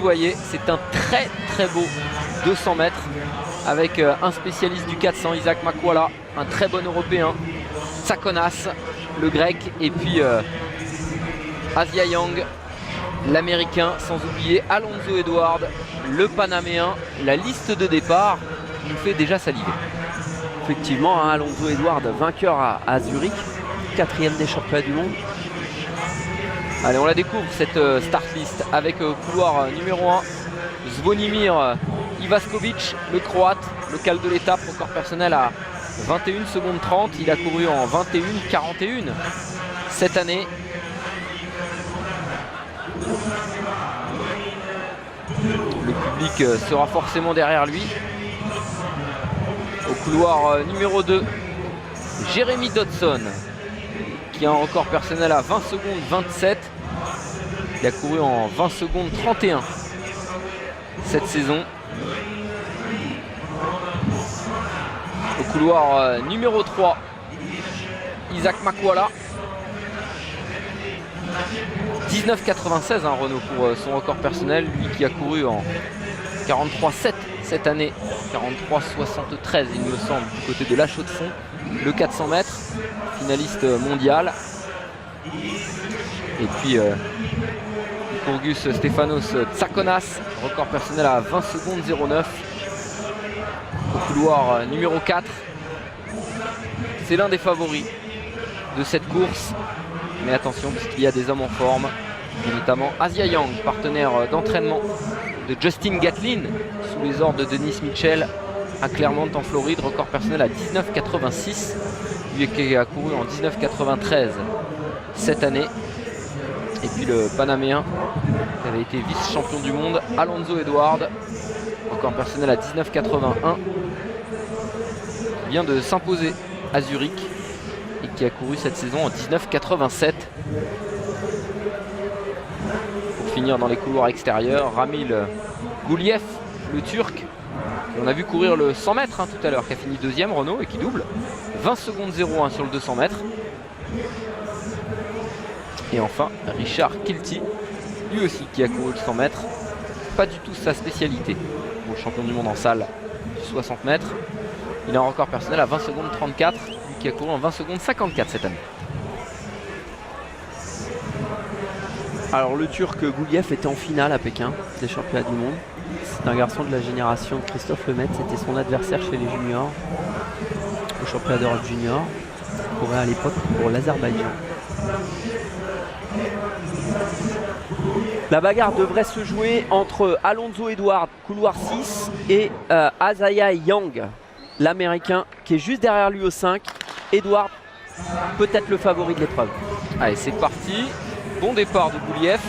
le voyez, c'est un très beau 200 mètres avec un spécialiste du 400, Isaac Makwala, un très bon européen, Tsakonas, le grec, et puis Asia Yang, l'américain, sans oublier Alonso Edward, le panaméen. La liste de départ nous fait déjà saliver. Effectivement, hein, Alonso Edward, vainqueur à Zurich, 4e des championnats du monde. Allez, on la découvre cette start list avec couloir numéro 1, Zvonimir Ivaskovic, le croate, local de l'étape, record personnel à 21 secondes 30. Il a couru en 21-41 cette année. Le public sera forcément derrière lui. Au couloir numéro 2, Jeremy Dodson, qui a un record personnel à 20 secondes 27. Il a couru en 20 secondes 31 cette saison. Au couloir numéro 3, Isaac Makwala, 19,96 hein, Renaud pour son record personnel, lui qui a couru en 43,7 cette année, 43,73 il me semble du côté de la Chaux-de-Fonds, le 400 mètres, finaliste mondial. Et puis Kurgus Stefanos Tsakonas, record personnel à 20 secondes 09. Au couloir numéro 4, c'est l'un des favoris de cette course, mais attention parce qu'il y a des hommes en forme, et notamment Asia Yang, partenaire d'entraînement de Justin Gatlin sous les ordres de Dennis Mitchell à Clermont en Floride, record personnel à 19,86, lui qui a couru en 19,93 cette année. Et puis le panaméen qui avait été vice-champion du monde, Alonso Edward, record personnel à 19,81, vient de s'imposer à Zurich et qui a couru cette saison en 19,87. Pour finir dans les couloirs extérieurs, Ramil Goulief, le turc, on a vu courir le 100 mètres hein, tout à l'heure, qui a fini deuxième, Renaud, et qui double 20 secondes 01 sur le 200 mètres. Et enfin Richard Kilty, lui aussi qui a couru le 100 mètres, pas du tout sa spécialité, pour le champion du monde en salle du 60 mètres. Il a un record personnel à 20 secondes 34, lui qui a couru en 20 secondes 54 cette année. Alors le turc Goulief était en finale à Pékin des championnats du monde. C'est un garçon de la génération de Christophe Lemaitre, c'était son adversaire chez les juniors au championnat d'Europe junior. Il courait à l'époque pour l'Azerbaïdjan. La bagarre devrait se jouer entre Alonso Edward, couloir 6, et Asia Yang, l'américain, qui est juste derrière lui au 5. Edward, peut-être le favori de l'épreuve. Allez, c'est parti. Bon départ de Goulief.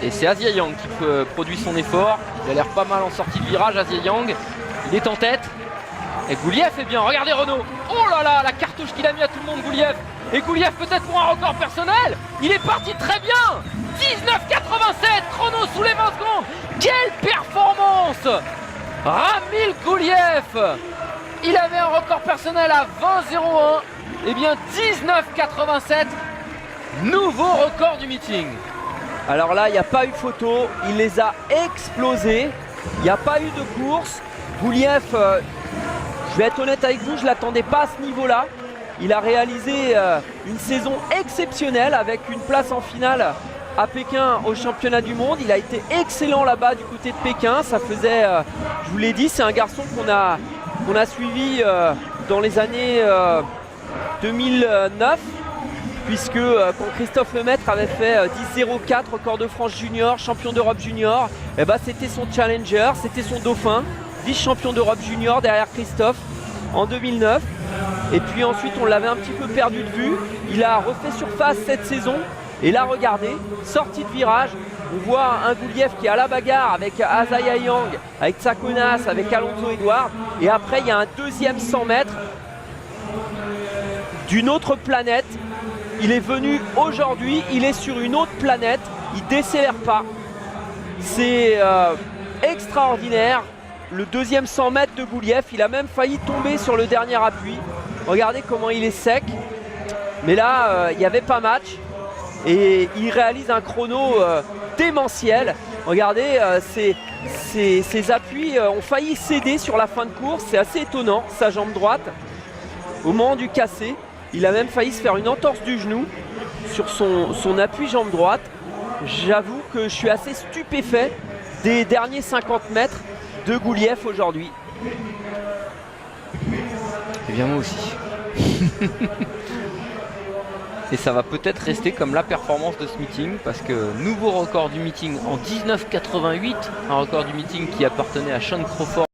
Et c'est Asia Yang qui produit son effort. Il a l'air pas mal en sortie de virage, Asia Yang. Il est en tête. Et Goulief est bien. Regardez Renaud. Oh là là, la cartouche qu'il a mis à tout le monde, Goulief. Et Goulief peut-être pour un record personnel. Il est parti très bien. 19,87, chrono sous les 20 secondes. Quelle performance! Ramil Goulief, il avait un record personnel à 20,01. Et bien 19,87, nouveau record du meeting. Alors là, il n'y a pas eu photo, il les a explosés. Il n'y a pas eu de course. Goulief, je vais être honnête avec vous, je ne l'attendais pas à ce niveau-là. Il a réalisé une saison exceptionnelle avec une place en finale à Pékin au championnat du monde. Il a été excellent là-bas du côté de Pékin. Ça faisait, je vous l'ai dit, c'est un garçon qu'on a suivi dans les années 2009, puisque quand Christophe Lemaitre avait fait 10,04 record de France junior, champion d'Europe junior, et ben c'était son challenger, c'était son dauphin, vice-champion d'Europe junior derrière Christophe en 2009. Et puis ensuite on l'avait un petit peu perdu de vue. Il a refait surface cette saison. Et là regardez, sortie de virage, on voit un Goulief qui est à la bagarre avec Asia Yang, avec Tsakonas, avec Alonso Edward. Et après il y a un deuxième 100 mètres d'une autre planète. Il est venu aujourd'hui, il est sur une autre planète, il décélère pas. C'est extraordinaire. Le deuxième 100 mètres de Goulief, il a même failli tomber sur le dernier appui. Regardez comment il est sec. Mais là, il n'y avait pas match. Et il réalise un chrono démentiel. Regardez, ses appuis ont failli céder sur la fin de course. C'est assez étonnant, sa jambe droite. Au moment du cassé, il a même failli se faire une entorse du genou sur son appui jambe droite. J'avoue que je suis assez stupéfait des derniers 50 mètres de Goulief aujourd'hui. Eh bien moi aussi. Et ça va peut-être rester comme la performance de ce meeting, parce que nouveau record du meeting en 1988, un record du meeting qui appartenait à Sean Crawford.